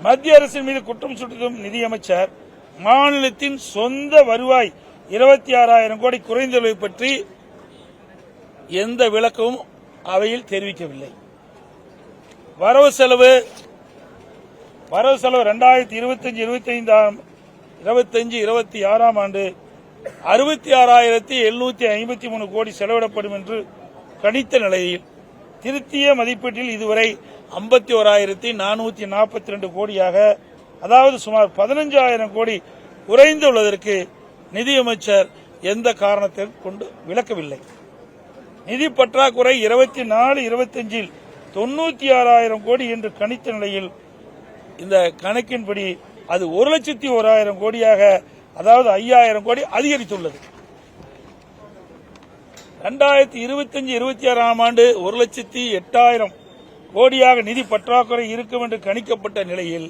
மத்திய அரசின் மீது குற்றம் சுட்டும் நிதியமைச்சர் மாநிலத்தின் சொந்த வருவாய் 26,000 கோடி குறைந்துள்ளது பற்றி எந்த விளக்கமும் அவையில் தெரிவிக்கவில்லை. வரவு செலவு 2025-26 ஆண்டு 66,753 கோடி செலவிடப்படும் என்று கணித்த நிலையில் திருத்திய மதிப்பீட்டில் இதுவரை 51,442 கோடியாக, அதாவது சுமார் 15,000 கோடி குறைந்துள்ளதற்கு நிதியமைச்சர் எந்த காரணத்தை கொண்டு விளக்கவில்லை. நிதி பற்றாக்குறை 24-25 96,000 கோடி என்று கணித்த நிலையில் இந்த கணக்கின்படி அது 1,01,000 கோடியாக, அதாவது 5,000 கோடி அதிகரித்துள்ளது. 2025-26 ஆண்டு 1,08,000 கோடியாக நிதி பற்றாக்குறை இருக்கும் என்று கணிக்கப்பட்ட நிலையில்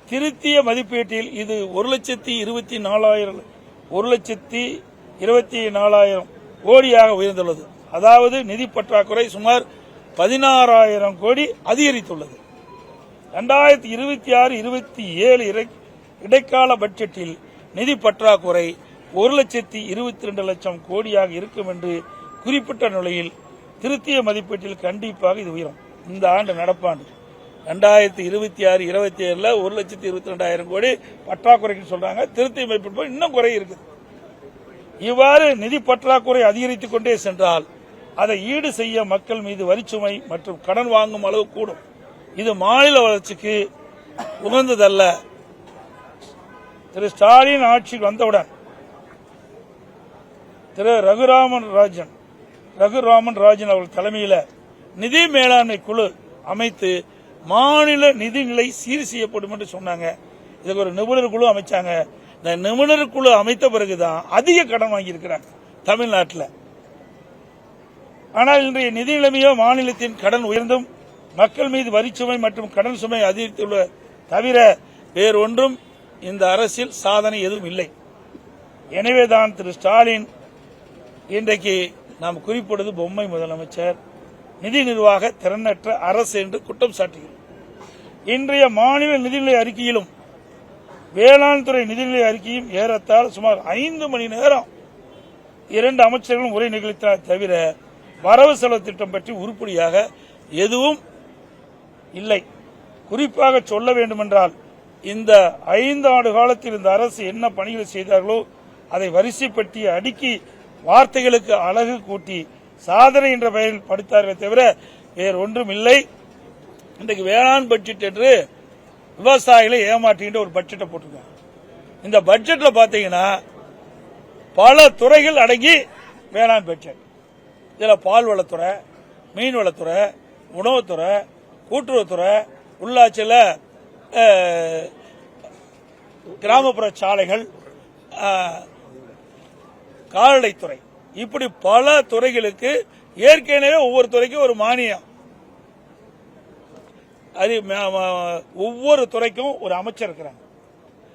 திருத்திய மதிப்பீட்டில் இது 1,24,000 கோடியாக உயர்ந்துள்ளது. அதாவது நிதி பற்றாக்குறை சுமார் 16,000 கோடி அதிகரித்துள்ளது. 2026-27 இடைக்கால பட்ஜெட்டில் நிதி பற்றாக்குறை 1,22,00,000 கோடியாக இருக்கும் என்று குறிப்பிட்ட நிலையில் திருத்திய மதிப்பீட்டில் கண்டிப்பாக இது உயரும். இந்த ஆண்டு நடப்பாண்டு 2026-27 1,22,000 கோடி பற்றாக்குறைக்கு சொல்றாங்க. திருத்திய மதிப்பீடு இன்னும் குறை இருக்குது. இவ்வாறு நிதி பற்றாக்குறை அதிகரித்துக் கொண்டே சென்றால் அதை ஈடு செய்ய மக்கள் மீது வரிச்சுமை மற்றும் கடன் வாங்கும் அளவு கூடும். இது மாநில வளர்ச்சிக்கு உகந்ததல்ல. திரு ஸ்டாலின் ஆட்சிக்கு வந்தவுடன் திரு ரகுராமன் ராஜன் அவர்கள் தலைமையில் நிதி மேலாண்மை குழு அமைத்து மாநில நிதிநிலை சீர் செய்யப்படும் என்று சொன்னாங்க. இதுக்கு ஒரு நிபுணர் குழு அமைச்சாங்க. இந்த நிபுணர் குழு அமைத்த பிறகுதான் அதிக கடன் வாங்கியிருக்கிறாங்க தமிழ்நாட்டில். ஆனால் இன்றைய நிதி நிலைமையோ மாநிலத்தின் கடன் உயர்ந்தும் மக்கள் மீது வரிச்சுமை மற்றும் கடன் சுமை அதிகரித்துள்ள தவிர வேறொன்றும் இந்த அரசில் சாதனை எதுவும் இல்லை. எனவேதான் திரு ஸ்டாலின் இன்றைக்கு நாம் குறிப்பிடுவது பொம்மை முதலமைச்சர், நிதி நிர்வாக திறனற்ற அரசு என்று குற்றம் சாட்டுகிறோம். இன்றைய மாநில நிதிநிலை அறிக்கையிலும் வேளாண் துறை நிதிநிலை அறிக்கையும் ஏறத்தால் சுமார் 5 மணி நேரம் 2 அமைச்சர்களும் உரை நிகழ்த்தினார் தவிர வரவு செலவு திட்டம் பற்றி உருப்படியாக எதுவும் இல்லை. குறிப்பாக சொல்ல வேண்டுமென்றால் இந்த 5 ஆண்டு காலத்தில் இந்த அரசு என்ன பணிகளை செய்தார்களோ அதை வரிசைப்பட்டி அடுக்கி வார்த்தைகளுக்கு அழகு கூட்டி சாதனை என்ற பெயரில் படுத்தார்களே தவிர வேறு ஒன்றும் இல்லை. இன்றைக்கு வேளாண் பட்ஜெட் என்று விவசாயிகளை ஏமாற்றுகின்ற ஒரு பட்ஜெட்டை போட்டிருக்காங்க. இந்த பட்ஜெட்ல பாத்தீங்கன்னா பல துறைகள் அடங்கி வேளாண் பட்ஜெட். இதில் பால்வளத்துறை, மீன்வளத்துறை, உணவுத்துறை, கூட்டுறவுத்துறை, உள்ளாட்சியில் கிராமப்புற சாலைகள், கால்நடைத்துறை, இப்படி பல துறைகளுக்கு ஏற்கனவே ஒவ்வொரு துறைக்கும் ஒரு மானியம், ஒவ்வொரு துறைக்கும் ஒரு அமைச்சர் இருக்கிறாங்க.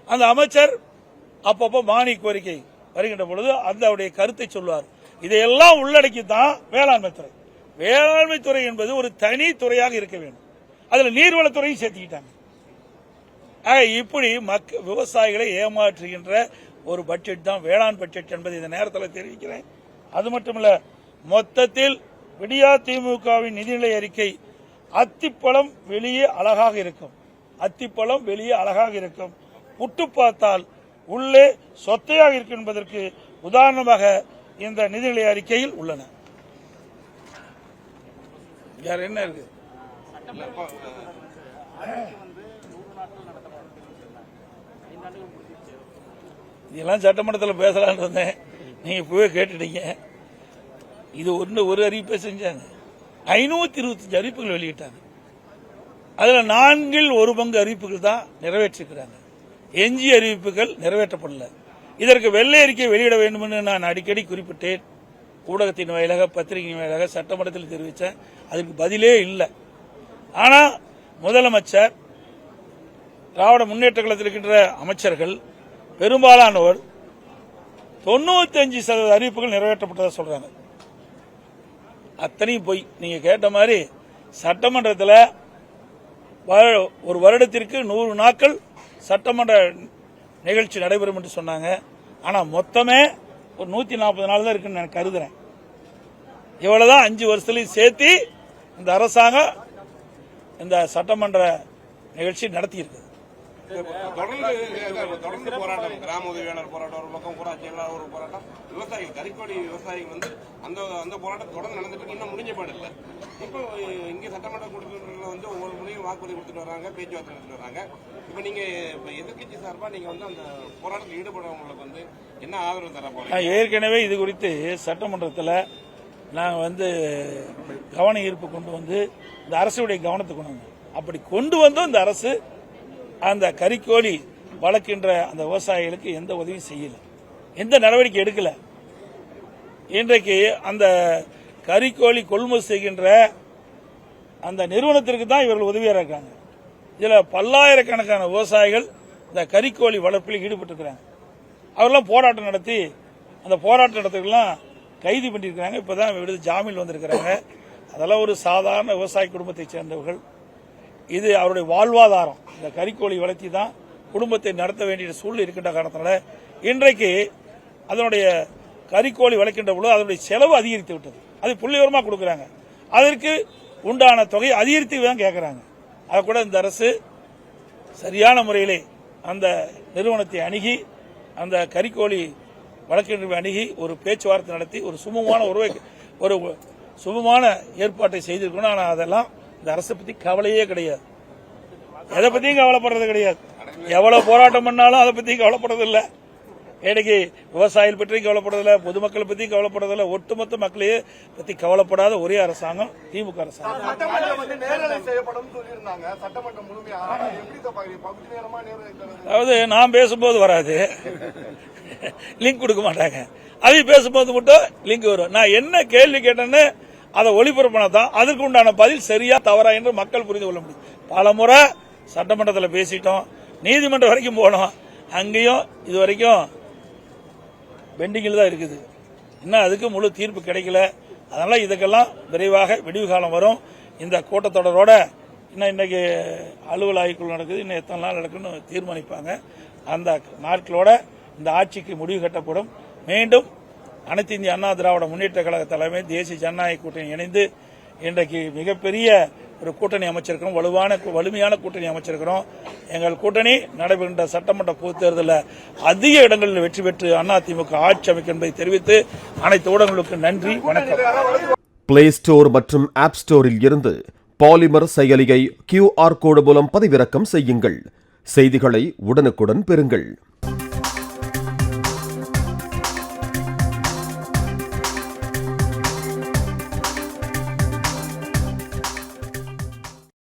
அந்த அமைச்சர் அப்பப்போ மானிய கோரிக்கை வருகின்ற பொழுது அந்த கருத்தை சொல்வார். இதையெல்லாம் உள்ளடக்கி தான் வேளாண்மை துறை. வேளாண்மை துறை என்பது ஒரு தனி துறையாக இருக்க வேண்டும். அதில் நீர்வளத்துறையும் சேர்த்துக்கிட்டாங்க. இப்படி விவசாயிகளை ஏமாற்றுகின்ற ஒரு பட்ஜெட் தான் வேளாண் பட்ஜெட் என்பதை இந்த நேரத்தில் தெரிவிக்கிறேன். அது மட்டுமல்ல, மொத்தத்தில் விடியா திமுகவின் நிதிநிலை அறிக்கை அத்திப்பழம் வெளியே அழகாக இருக்கும், அத்திப்பழம் வெளியே அழகாக இருக்கும், புட்டு பார்த்தால் உள்ளே சொத்தையாக இருக்கும் என்பதற்கு உதாரணமாக இந்த நிதிநிலை அறிக்கையில் உள்ளன. வேற என்ன இருக்கு? இதெல்லாம் சட்டமன்றத்தில் பேசலான்னு இருந்தேன், நீங்க இப்பவே கேட்டுட்டீங்க. இது ஒரு அறிவிப்பை செஞ்சாங்க, 525 அறிவிப்புகள் வெளியிட்டாங்க. அதுல 1/4 அறிவிப்புகள் தான் நிறைவேற்றிருக்கிறாங்க. எஞ்சிய அறிவிப்புகள் நிறைவேற்றப்படல. இதற்கு வெள்ளை அறிக்கை வெளியிட வேண்டும் என்று நான் அடிக்கடி குறிப்பிட்டேன். ஊடகத்தின் வாயிலாக, பத்திரிகையின் வாயிலாக, சட்டமன்றத்தில் தெரிவித்தேன். அதுக்கு பதிலே இல்லை. ஆனா முதலமைச்சர், திராவிட முன்னேற்ற கழகத்தில் இருக்கின்ற அமைச்சர்கள் பெரும்பாலானவர் 95% அறிவிப்புகள் நிறைவேற்றப்பட்டதாக சொல்றாங்க. அத்தனையும் போய் நீங்க கேட்ட மாதிரி சட்டமன்றத்தில் ஒரு வருடத்திற்கு 100 நாட்கள் சட்டமன்ற நிகழ்ச்சி நடைபெறும் என்று சொன்னாங்க. ஆனால் மொத்தமே ஒரு 140 நாள் தான் இருக்குன்னு நான் கருதுறேன். இவ்வளவுதான் 5 வருஷத்துலையும் சேர்த்து இந்த அரசாங்கம் இந்த சட்டமன்ற நிகழ்ச்சி நடத்தி இருக்குது. தொடர்ந்து போராட்டம், கிராம உதவியாளர் போராட்டம் ஒரு பக்கம், ஊராட்சி ஒரு போராட்டம், விவசாயிகள் கறிக்கோழி விவசாயிகள் வந்து அந்த போராட்டம் தொடர்ந்து நடந்துட்டு இருக்கு. இன்னும் முடிஞ்ச பாடு இல்லை. இப்போ இங்க சட்டமன்ற கூட்டத்தில் வந்து ஒவ்வொரு முறையும் வாக்குறுதி கொடுத்துட்டு வராங்க, பேச்சுவார்த்தை நடத்திட்டு வராங்க. இப்போ நீங்க எதிர்கட்சி சார்பா நீங்க வந்து அந்த போராட்டத்தில் ஈடுபடுறவங்களுக்கு வந்து என்ன ஆதரவு தர போறீங்க? ஏற்கனவே இது குறித்து சட்டமன்றத்தில் நாங்கள் வந்து கவன ஈர்ப்பு கொண்டு வந்து இந்த அரசுடைய கவனத்தை கொண்டு வந்தோம். அப்படி கொண்டு வந்தும் இந்த அரசு அந்த கறிக்கோழி வளர்க்கின்ற அந்த விவசாயிகளுக்கு எந்த உதவியும் செய்யல, எந்த நடவடிக்கை எடுக்கல. இன்றைக்கு அந்த கறிக்கோழி கொள்முதல் செய்கின்ற அந்த நிறுவனத்திற்கு தான் இவர்கள் உதவியாக இருக்காங்க. இதில் பல்லாயிரக்கணக்கான விவசாயிகள் இந்த கறிக்கோழி வளர்ப்பில் ஈடுபட்டிருக்கிறாங்க. அவரெல்லாம் போராட்டம் நடத்தி அந்த போராட்ட இடத்துக்கெல்லாம் கைது பண்ணியிருக்கிறாங்க. இப்போதான் விடுதலை ஜாமீன் வந்திருக்கிறாங்க. அதெல்லாம் ஒரு சாதாரண விவசாய குடும்பத்தை சேர்ந்தவர்கள். இது அவருடைய வாழ்வாதாரம். இந்த கறிக்கோழி வளர்த்தி தான் குடும்பத்தை நடத்த வேண்டிய சூழ்நிலை இருக்கின்ற காரணத்தினால இன்றைக்கு அதனுடைய கறிக்கோழி வளர்க்கின்ற பொழுது அதனுடைய செலவு அதிகரித்து விட்டது. அது புள்ளிவிவரமாக கொடுக்குறாங்க. அதற்கு உண்டான தொகையை அதிகரித்து தான் கேட்குறாங்க. அதை கூட இந்த அரசு சரியான முறையிலே அந்த நிறுவனத்தை அணுகி அந்த கறிக்கோழி வழக்கிற்கு அணுகி ஒரு பேச்சுவார்த்தை நடத்தி ஒரு சுமமான ஏற்பாட்டை செய்திருக்கணும். ஆனால் அதெல்லாம் இந்த அரசை பத்தி கவலையே கிடையாது. எதை பத்தியும் கவலைப்படுறது கிடையாது. எவ்வளவு போராட்டம் பண்ணாலும் அதை பத்தி கவலைப்படுறது இல்லை. இன்னைக்கு விவசாயிகள் பற்றியும் கவலைப்படுறதில்ல, பொதுமக்களை பத்தியும் கவலைப்படுறதில்ல. ஒட்டுமொத்த மக்களையே பத்தி கவலைப்படாத ஒரே அரசாங்கம் திமுக அரசாங்கம். அதாவது நான் பேசும்போது வராது, லிங்க் கொடுக்க மாட்டாங்க. அது பேசும்போது மட்டும் லிங்க் வரும். நான் என்ன கேள்வி கேட்டேன்னு அதை ஒளிபரப்பினா தான் அதற்கு உண்டான பதில் சரியா தவறா என்று மக்கள் புரிந்து கொள்ள முடியும். பல முறை சட்டமன்றத்தில் பேசிட்டோம், நீதிமன்றம் வரைக்கும் போனோம். அங்கேயும் இது வரைக்கும் பெண்டிங்கில் தான் இருக்குது. இன்னும் அதுக்கு முழு தீர்ப்பு கிடைக்கல. அதனால இதுக்கெல்லாம் விரைவாக விடிவு காலம் வரும். இந்த கூட்டத்தொடரோட இன்னும் இன்னைக்கு அலுவல் ஆய்வுக்குள் நடக்குது, இன்னும் எத்தனை நாள் நடக்குன்னு தீர்மானிப்பாங்க. அந்த நாட்களோட இந்த ஆட்சிக்கு முடிவு கட்டப்படும். மீண்டும் அனைத்து இந்திய அண்ணா திராவிட முன்னேற்ற கழக தலைமை தேசிய ஜனநாயக கூட்டணி இணைந்து இன்றைக்கு மிகப்பெரிய ஒரு கூட்டணி அமைச்சிருக்கிறோம், வலிமையான கூட்டணி அமைச்சிருக்கிறோம். எங்கள் கூட்டணி நடைபெறுகின்ற சட்டமன்ற பொதுத் தேர்தலில் அதிக இடங்களில் வெற்றி பெற்று அதிமுக ஆட்சி அமைக்கும் என்பதை தெரிவித்து அனைத்து ஊடகங்களுக்கு நன்றி, வணக்கம். பிளே ஸ்டோர் மற்றும் ஆப் ஸ்டோரில் இருந்து பாலிமர் செயலியை QR கோடு மூலம் பதிவிறக்கம் செய்யுங்கள். செய்திகளை உடனுக்குடன் பெறுங்கள்.